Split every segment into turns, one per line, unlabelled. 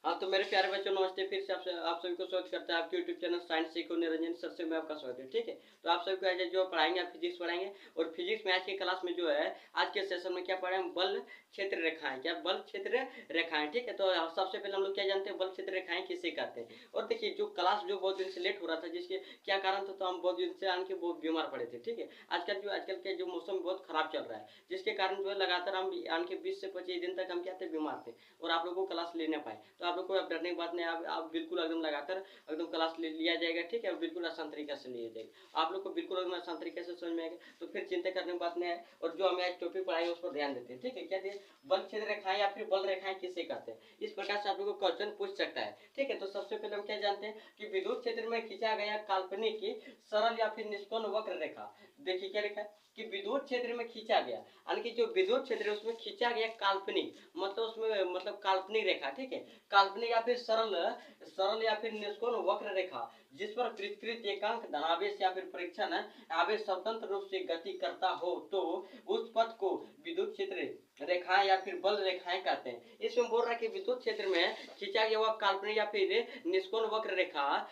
हाँ तो मेरे प्यारे बच्चों नमस्ते। फिर से आप सभी को स्वागत करता है आपके यूट्यूब चैनल साइंस सीखो निरंजन सर से मैं आपका स्वागत है। ठीक है, तो आप सभी को आज जो पढ़ाएंगे आप फिजिक्स पढ़ाएंगे। और फिजिक्स में आज की क्लास में जो है आज के सेशन में क्या पढ़े बल क्षेत्र रेखाएं। क्या बल क्षेत्र रेखाएं। ठीक है, तो सबसे पहले हम लोग क्या जानते हैं बल क्षेत्र रेखाएं किसे कहते हैं। और देखिए जो क्लास जो बहुत दिन से लेट हो रहा था जिसके क्या कारण था, तो हम बहुत दिन से आन के बहुत बीमार पड़े थे। ठीक है, आजकल के जो मौसम बहुत खराब चल रहा है जिसके कारण जो है लगातार हम आन के 20 से 25 दिन तक हम क्या थे बीमार थे और आप लोगों को क्लास ले ना पाए। तो आप लोग को अब डरने की बात नहीं, आप बिल्कुल एकदम लगाकर एकदम क्लास लिया जाएगा। ठीक है, बिल्कुल आसान तरीके से लिया जाएगा, आप लोग को बिल्कुल एकदम आसान तरीके से समझ में आएगा। तो फिर चिंता करने की बात नहीं है। और जो हमें आज टॉपिक पढ़ाएंगे उस पर ध्यान देते हैं। ठीक है, क्या दिए बल क्षेत्र रेखाएं या फिर बल रेखाएं किसे कहते हैं, इस प्रकार से आप लोग को क्वेश्चन पूछ सकता है। ठीक है, तो सबसे पहले हम क्या जानते हैं कि विद्युत क्षेत्र में खींचा गया काल्पनिक सरल या फिर निष्कोण वक्र रेखा। देखिए क्या लिखा है कि विद्युत क्षेत्र में खींचा गया, यानी कि जो विद्युत क्षेत्र है उसमें खींचा गया काल्पनिक, मतलब उसमें मतलब काल्पनिक रेखा। ठीक है, काल्पनिक या फिर सरल सरल या फिर निष्कोण वक्र रेखा जिस पर पृथ्वी एकांक धनावेश या फिर परीक्षण आवेश स्वतंत्र रूप से गति करता हो तो उस पथ को विद्युत क्षेत्र रेखाएं या फिर बल रेखाएं कहते हैं। इसमें बोल रहा है कि विद्युत क्षेत्र में खींचा गया वह काल्पनिक या फिर निष्कोण वक्र रेखा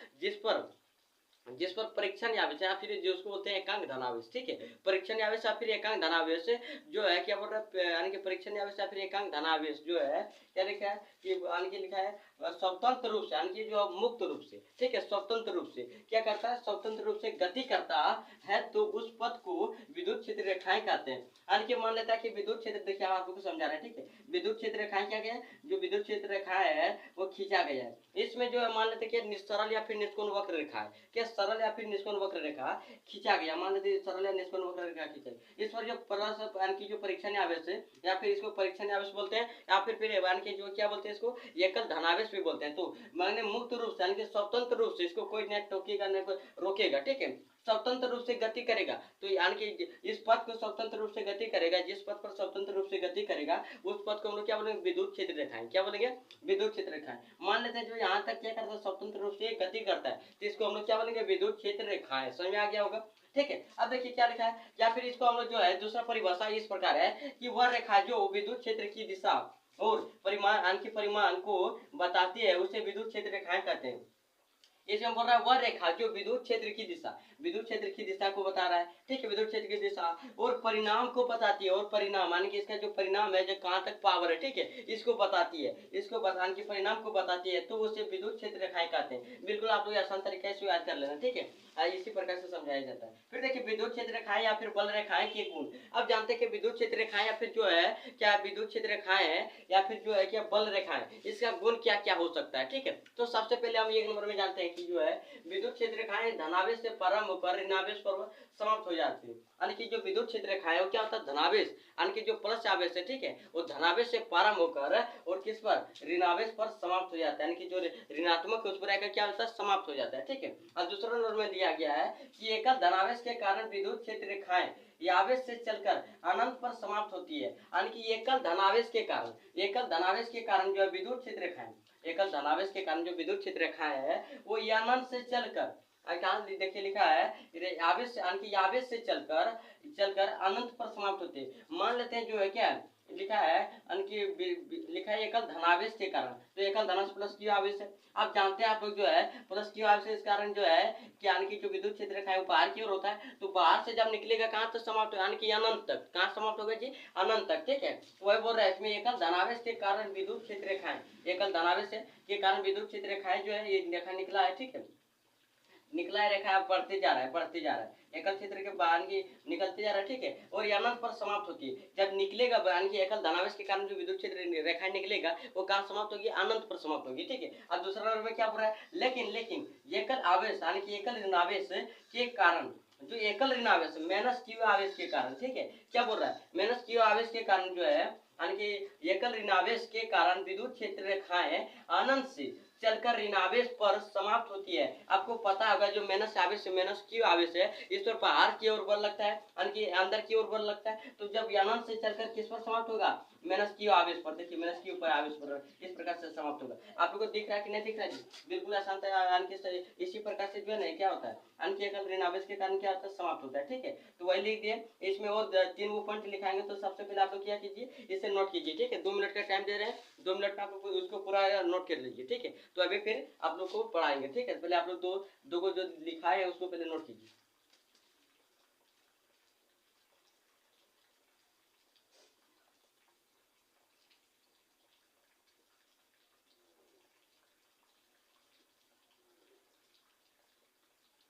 जिस पर परीक्षण आवेश या फिर जो उसको बोलते हैं एकांक धनावेश। ठीक है, परीक्षण आवेश या फिर एकांक धनावेश जो है क्या बोल रहा है, यानी कि परीक्षण आवेश या फिर एकांक धनावेश जो है क्या लिखा है कि यानी कि लिखा है स्वतंत्र रूप से, यानी कि जो मुक्त रूप से। ठीक है, स्वतंत्र रूप से क्या करता है, स्वतंत्र रूप से गति करता है तो उस पथ को विद्युत क्षेत्र रेखाएं कहते हैं। यानी कि मान लेता है कि विद्युत क्षेत्र, देखिए हम आपको समझा रहे हैं। ठीक है, विद्युत क्षेत्र रेखाएं क्या गया, जो विद्युत क्षेत्र रेखाएं है वो खींचा गया है। इसमें जो है मान लेते हैं कि सरल या फिर निष्कोण वक्र रेखा है, क्या सरल या फिर निष्कोण वक्र रेखा खींचा गया। मान लेते सरल या निष्कोण वक्र रेखा खींचा, इस पर जो प्लस यानी कि जो परीक्षण आवेश है या फिर इसको परीक्षण आवेश बोलते हैं या फिर यानी कि जो क्या बोलते हैं इसको एकल धनावेश भी बोलते हैं। तो माने मुक्त रूप से यानी कि स्वतंत्र रूप से, इसको कोई न टोकेगा न कोई रोकेगा। ठीक है, स्वतंत्र रूप से गति करेगा, तो यानी कि इस पथ को स्वतंत्र रूप से गति करेगा, जिस पथ पर स्वतंत्र रूप से गति करेगा उस पथ को हम लोग क्या बोलेंगे, विद्युत क्षेत्र रेखाएं। क्या बोलेंगे, विद्युत क्षेत्र रेखाएं। मान लेते हैं जो यहाँ तक क्या करता है, स्वतंत्र रूप से गति करता है, तो इसको हम लोग क्या बोलेंगे, विद्युत क्षेत्र रेखाएं। समझ में आ गया होगा। ठीक है, अब देखिए क्या लिखा है, या फिर इसको हम लोग जो है दूसरा परिभाषा इस प्रकार है कि वह रेखा जो विद्युत क्षेत्र की दिशा और परिमाण को बताती है उसे विद्युत क्षेत्र रेखाएं कहते हैं। इसमें बोल रहा है वह रेखा जो विद्युत क्षेत्र की दिशा, विद्युत क्षेत्र की दिशा को बता रहा है। ठीक है, विद्युत क्षेत्र की दिशा और परिणाम को बताती है, और परिणाम यानी कि इसका जो परिणाम है जो कहां तक पावर है, ठीक है, इसको बताती है, इसको बताने के परिणाम को बताती है तो उसे विद्युत क्षेत्र रेखाएं कहते हैं। बिल्कुल आप लोग आसान तरीके से याद कर लेना। ठीक है, इसी प्रकार से समझाया जाता है। फिर देखिए विद्युत क्षेत्र रेखाएं या फिर बल रेखाएं के गुण। अब जानते हैं कि विद्युत क्षेत्र रेखाएं या फिर जो है क्या विद्युत क्षेत्र रेखाएं है या फिर जो है क्या बल रेखाएं, इसका गुण क्या क्या हो सकता है। ठीक है, तो सबसे पहले हम एक नंबर में जानते हैं कि जो है विद्युत क्षेत्र रेखाएं धनावेश से प्रारंभ होकर ऋणावेश पर समाप्त हो जाती है। यानी कि जो विद्युत क्षेत्र रेखा है वो क्या होता है, धनावेश यानी कि जो प्लस आवेश है, ठीक है, वो धनावेश से प्रारंभ होकर और किस पर, ऋणावेश पर समाप्त हो जाता है। यानी कि जो ऋणात्मक उस पर आकर क्या होता है, समाप्त हो जाता है। ठीक है, और दूसरा नंबर में दिया गया है कि एकल धनावेश के कारण विद्युत क्षेत्र रेखाएं आवेश से चलकर अनंत पर समाप्त होती है। यानी कि एकल धनावेश के कारण, एकल धनावेश के कारण जो है विद्युत क्षेत्र रेखाएं, एकल धनावेश के कारण जो विद्युत क्षेत्र रेखाएं है वो अनंत से चलकर, देखिए लिखा है आवेश यानी कि आवेश से चलकर चलकर अनंत पर समाप्त होते हैं। मान लेते हैं जो है क्या लिखा है, यानी कि लिखा है एकल धनावेश के कारण, तो एकल धनावेश प्लस क्यू आवेश है। आप जानते हैं आप लोग जो है प्लस क्यू आवेश इस कारण जो है कि यानी कि जो विद्युत क्षेत्र रेखा है वो बाहर की ओर होता है, तो बाहर से जब निकलेगा कहाँ तक समाप्त यानी कि अनंत तक, कहाँ समाप्त होगा जी, अनंत तक। ठीक है, वही बोल रहा है इसमें एकल धनावेश के कारण विद्युत क्षेत्र रेखाएं, एकल धनावेश के कारण विद्युत क्षेत्र रेखाएं जो है ये रेखा निकला है। ठीक है, निकला है रेखा बढ़ते जा रहा है, बढ़ते जा रहा है, एकल क्षेत्र के बाहर की निकलते जा रहा है। ठीक है, और ये अनंत पर समाप्त होती है। जब निकलेगा यानी कि एकल धनावेश के कारण जो विद्युत क्षेत्र रेखा निकलेगा वो कहाँ समाप्त होगी, अनंत पर समाप्त होगी। ठीक है, और दूसरा नंबर में क्या बोल रहा है, लेकिन लेकिन एकल आवेश यानी कि एकल ऋणावेश के कारण, जो एकल ऋणावेश माइनस क्यू आवेश के कारण, ठीक है, क्या बोल रहा है, माइनस क्यू आवेश के कारण जो है यानी कि एकल ऋणावेश के कारण विद्युत क्षेत्र रेखाएं अनंत से चलकर ऋणावेश पर समाप्त होती है। आपको पता होगा जो माइनस आवेश है, माइनस क्यू आवेश है, इस पर बाहर की ओर बल लगता है यानी कि अंदर की ओर बल लगता है, तो जब अनंत से चलकर किस पर समाप्त होगा, माइनस क्यू आवेश पर, देखिए माइनस क्यू पर आवेश पर, इस प्रकार से समाप्त होगा। आप लोगों को दिख रहा है कि नहीं दिख रहा है जी? बिल्कुल आसान था। इसी प्रकार से जो है ना क्या होता है, अंक एकल ऋण आवेश के कारण क्या होता है, समाप्त होता है। ठीक है, तो वही लिख दिए। इसमें और 3 वो पॉइंट लिखाएंगे। तो सबसे पहले आप लोग क्या कीजिए, इसे नोट कीजिए। ठीक है, 2 मिनट का टाइम दे रहे हैं, 2 मिनट में आप लोग उसको पूरा नोट कर लीजिए। ठीक है, तो अभी फिर आप लोग को पढ़ाएंगे। ठीक है, पहले आप लोग दो को जो लिखा है उसको पहले नोट कीजिए।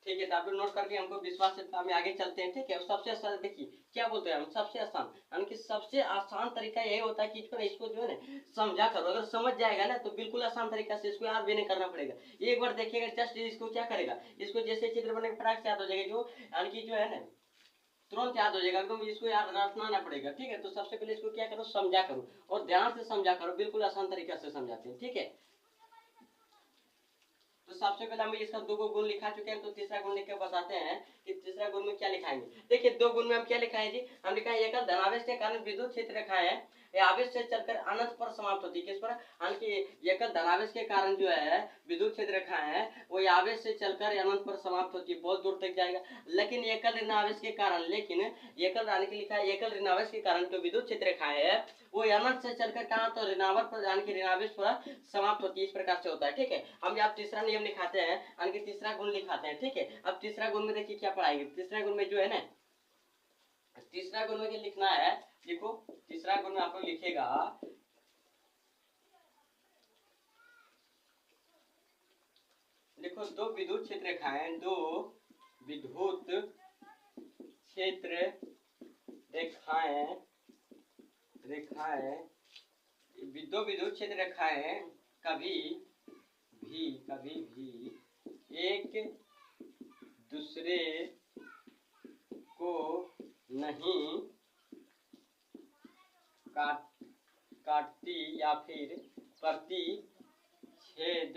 ठीक है, तो आप लोग नोट करके हमको विश्वास है, हमें आगे चलते हैं। ठीक है, सबसे आसान देखिए क्या बोलते हैं हम, सबसे आसान, यानी कि सबसे आसान तरीका यही होता है कि इसको जो है ना समझा करो। अगर समझ जाएगा ना तो बिल्कुल आसान तरीका से इसको याद भी नहीं करना पड़ेगा। एक बार देखिएगा, जस्ट इसको क्या करेगा, इसको जैसे चित्र बने फटाक से याद हो जाएगा, जो यानी कि जो है ना तुरंत याद हो जाएगा एकदम, इसको याद रटना ना पड़ेगा। ठीक है, तो सबसे पहले इसको क्या करो, समझा करो और ध्यान से समझा करो, बिल्कुल आसान तरीका से समझाते हैं। ठीक है, तो सबसे पहले हम इसका 2 गुण लिखा चुके हैं, तो तीसरा गुण लिख के बताते हैं कि तीसरा गुण में क्या लिखाएंगे। देखिए 2 गुण में हम क्या लिखा है जी, हम लिखा है एकल धनावेश के कारण विद्युत क्षेत्र रेखा है, ये आवेश से चलकर अनंत पर समाप्त होती है। किस पर, हालांकि एकल धनावेश के कारण जो है विद्युत क्षेत्र रेखा है वो आवेश से चलकर अनंत पर समाप्त होती है, बहुत दूर तक जाएगा। लेकिन एकल ऋणावेश के कारण, लेकिन एकल रानी के लिखा है एकल ऋणावेश के कारण जो विद्युत क्षेत्र रेखा है वो अनंत से चलकर कहाँ, तो ऋणावर पर यानी कि ऋणावेश पर समाप्त होती है। इस प्रकार से होता है। ठीक है, हम आप तीसरा नियम लिखाते हैं, यानी कि तीसरा गुण लिखाते हैं। ठीक है, अब तीसरा गुण में देखिए क्या पढ़ाएंगे। तीसरा गुण में जो है ना, तीसरा गुण में लिखना है, देखो तीसरा गुण में आप लोग लिखेगा, देखो 2 विद्युत क्षेत्र रेखाएं, 2 विद्युत क्षेत्र रेखाएं, 2 विद्युत क्षेत्र रेखाएं कभी भी एक दूसरे को नहीं काटती या फिर प्रतिच्छेद,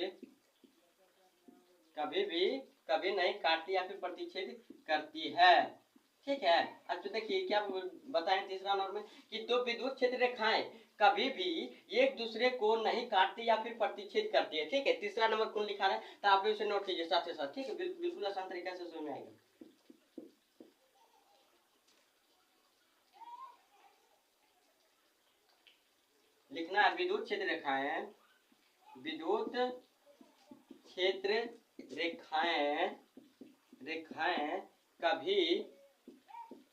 कभी नहीं काटती या फिर प्रतिच्छेद करती है। ठीक है, अब तो देखिए क्या बताएं तीसरा नंबर में कि 2 विद्युत क्षेत्र रेखाएं कभी भी एक दूसरे को नहीं काटती या फिर प्रतिच्छेद करती है। ठीक है, तीसरा नंबर कौन लिखा है, तो आप लोग इसे नोट कीजिए साथ ही साथ। ठीक है, बिल्कुल आसान तरीका से समझ में आएगा। लिखना है विद्युत क्षेत्र रेखाएं, विद्युत क्षेत्र रेखाएं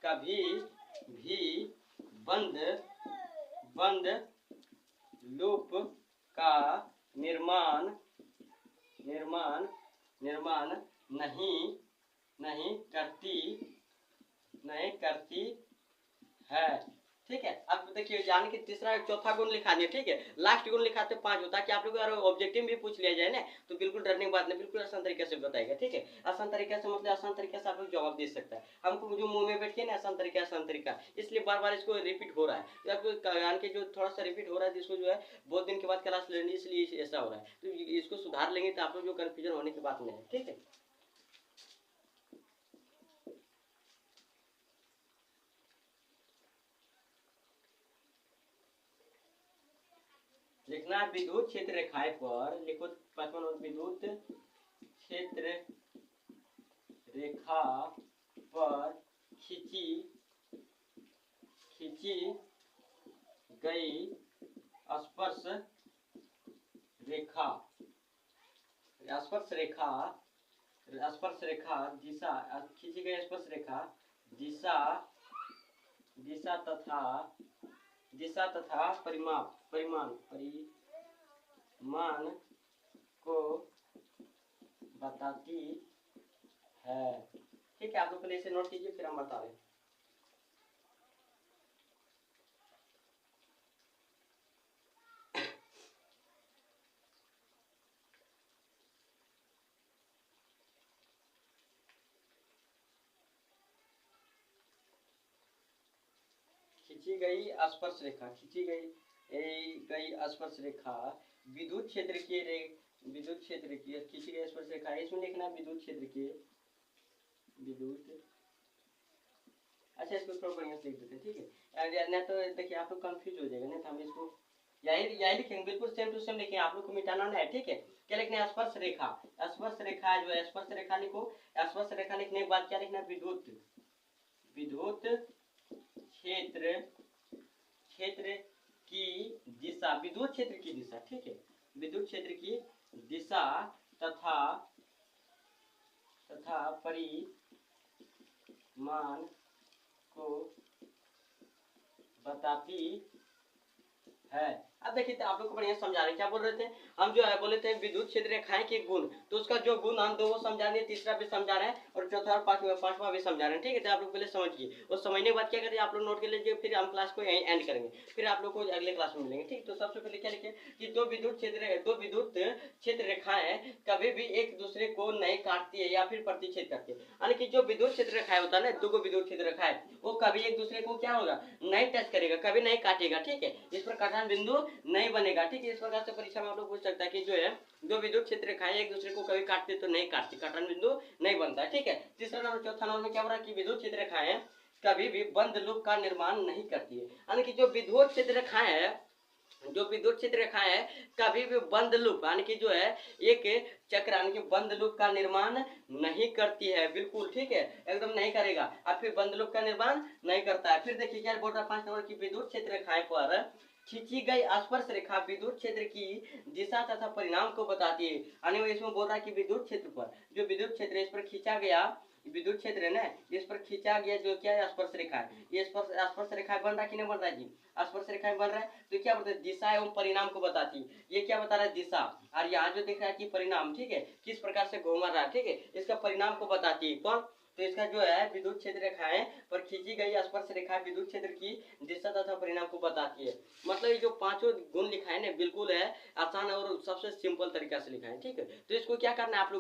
कभी भी बंद लूप का निर्माण नहीं करती है। ठीक है, अब देखिए यानी कि तीसरा चौथा गुण लिखा दिया। ठीक है, लास्ट गुण लिखाते 5 होता है कि आप लोग अगर ऑब्जेक्टिव भी पूछ लिया जाए ना तो बिल्कुल डरने की बात नहीं, बिल्कुल आसान तरीके से बताएगा। ठीक है, आसान तरीके से मतलब आसान तरीके से आप लोग जवाब दे सकता है। हमको जो मुंह में बैठ के ना आसान तरीका, इसलिए बार बार इसको रिपीट हो रहा है, तो आपको यानी कि जो थोड़ा सा रिपीट हो रहा है जिसको जो है बहुत दिन के बाद क्लास लेनी, इसलिए ऐसा हो रहा है। तो इसको सुधार लेंगे तो आप लोग जो कन्फ्यूजन होने की बात नहीं है। ठीक है, लिखना विद्युत क्षेत्र रेखाएं पर, लिखो 55 विद्युत क्षेत्र रेखा पर खींची गई स्पर्श रेखा दिशा, खींची गई स्पर्श रेखा दिशा तथा परिमाण को बताती है। ठीक है, आप लोग पहले इसे नोट कीजिए फिर हम बता रहे हैं। खींची गई स्पर्श रेखा विद्युत क्षेत्र की खींची गई स्पर्श रेखा, इसमें लिखना विद्युत अच्छा इसको थोड़ा बढ़िया से लिख देते हैं, ठीक है। नहीं तो देखिए आप लोग कंफ्यूज हो जाएगा, नहीं तो हम इसको यही लिखेंगे, बिल्कुल सेम टू सेम लिखेंगे, आप लोग को मिटाना नहीं है, ठीक है। क्या लिखना है? स्पर्श रेखा। स्पर्श रेखा जो है, स्पर्श रेखा लिखो। स्पर्श रेखा लिखने के बाद क्या लिखना है? विद्युत, विद्युत क्षेत्र, क्षेत्र की दिशा, विद्युत क्षेत्र की दिशा, ठीक है। विद्युत क्षेत्र की दिशा तथा परिमाण को बताती है। अब देखिए तो आप लोग को बढ़िया समझा रहे हैं, क्या बोल रहे थे हम? जो है बोले थे विद्युत क्षेत्र रेखाएं के गुण, तो उसका जो गुण हम दो वो समझा रहे हैं, तीसरा भी समझा रहे हैं और चौथा और पांचवा भी समझा रहे हैं, ठीक है। तो आप लोग पहले समझिए और समझने के बाद क्या करिए, आप लोग नोट कर लीजिए, फिर हम क्लास को यहीं एंड करेंगे, फिर आप लोग को अगले क्लास में मिलेंगे, ठीक। तो सबसे पहले क्या लिखे कि दो विद्युत क्षेत्र रेखाएं कभी भी एक दूसरे को नहीं काटती है या फिर प्रतिच्छेद करती है। यानी कि जो विद्युत क्षेत्र रेखाएं होता है ना, दो विद्युत क्षेत्र रेखाएं, वो कभी एक दूसरे को क्या होगा? नहीं टच करेगा, कभी नहीं काटेगा, ठीक है। इस पर कटान बिंदु नहीं बनेगा, ठीक है। इस प्रकार से परीक्षा में आप लोग पूछ सकता है कि जो है दो विद्युत क्षेत्र रेखाएं एक दूसरे को कभी काटते तो नहीं काटती, कटान बिंदु नहीं बनता है, ठीक है। तीसरा नंबर, चौथा नंबर में क्या बोला कि विद्युत क्षेत्र रेखाएं कभी भी बंद लूप का निर्माण नहीं करती है। यानी कि जो विद्युत क्षेत्र रेखाएं है, जो विद्युत क्षेत्र रेखाएं है कभी भी बंद लूप यानी कि जो है एक चक्र यानी कि बंद लूप का निर्माण नहीं करती है, बिल्कुल ठीक है, एकदम नहीं करेगा। अब फिर बंद लूप का निर्माण नहीं करता है। फिर देखिए क्या बोल रहा है 5 नंबर की विद्युत क्षेत्र रेखाएं पर खींची गई स्पर्श रेखा विद्युत क्षेत्र की दिशा तथा परिणाम को बताती है। यानी इसमें बोल रहा है कि विद्युत क्षेत्र पर, जो विद्युत क्षेत्र है इस पर खींचा गया विद्युत क्षेत्र है ना, इस पर खींचा गया जो क्या है स्पर्श रेखा है, ये स्पर्श रेखा बन रहा है कि नहीं बन रहा है जी? स्पर्श रेखा बन रहा है, तो क्या बोलते हैं? दिशा एवं परिणाम को बताती है। ये क्या बता रहा है? दिशा। और यहाँ जो दिख रहा है कि परिणाम, ठीक है, किस प्रकार से घूम रहा है, ठीक है, इसका परिणाम को बताती है। कौन? तो इसका जो है विद्युत क्षेत्र रेखाएं पर खींची गई स्पर्श रेखा विद्युत क्षेत्र की दिशा तथा परिणाम को बताती है। मतलब ये जो पांचों गुण लिखा है ना, बिल्कुल है आसान और सबसे सिंपल तरीका से लिखा है, ठीक है। तो इसको क्या करना है आप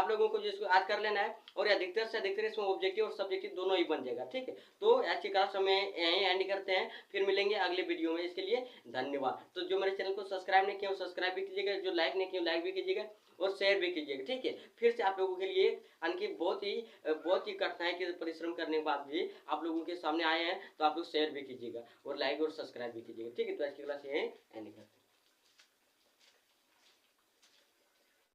लोगों को जिसको आज कर लेना है और अधिकतर से अधिकतर इसमें ऑब्जेक्टिव और सब्जेक्टिव दोनों ही बन जाएगा, ठीक है। तो आज की क्लास हमें यहीं एंड करते हैं, फिर मिलेंगे अगले वीडियो में। इसके लिए धन्यवाद। तो जो मेरे चैनल को सब्सक्राइब नहीं किया वो सब्सक्राइब भी कीजिएगा, जो लाइक नहीं किया लाइक भी कीजिएगा और शेयर भी कीजिएगा, ठीक है। फिर से आप लोगों के लिए यानी बहुत ही कठिनाई के परिश्रम करने के बाद भी आप लोगों के सामने आए हैं, तो आप लोग शेयर भी कीजिएगा और लाइक और सब्सक्राइब भी कीजिएगा, ठीक है। तो आज की क्लास यहीं एंड करते हैं।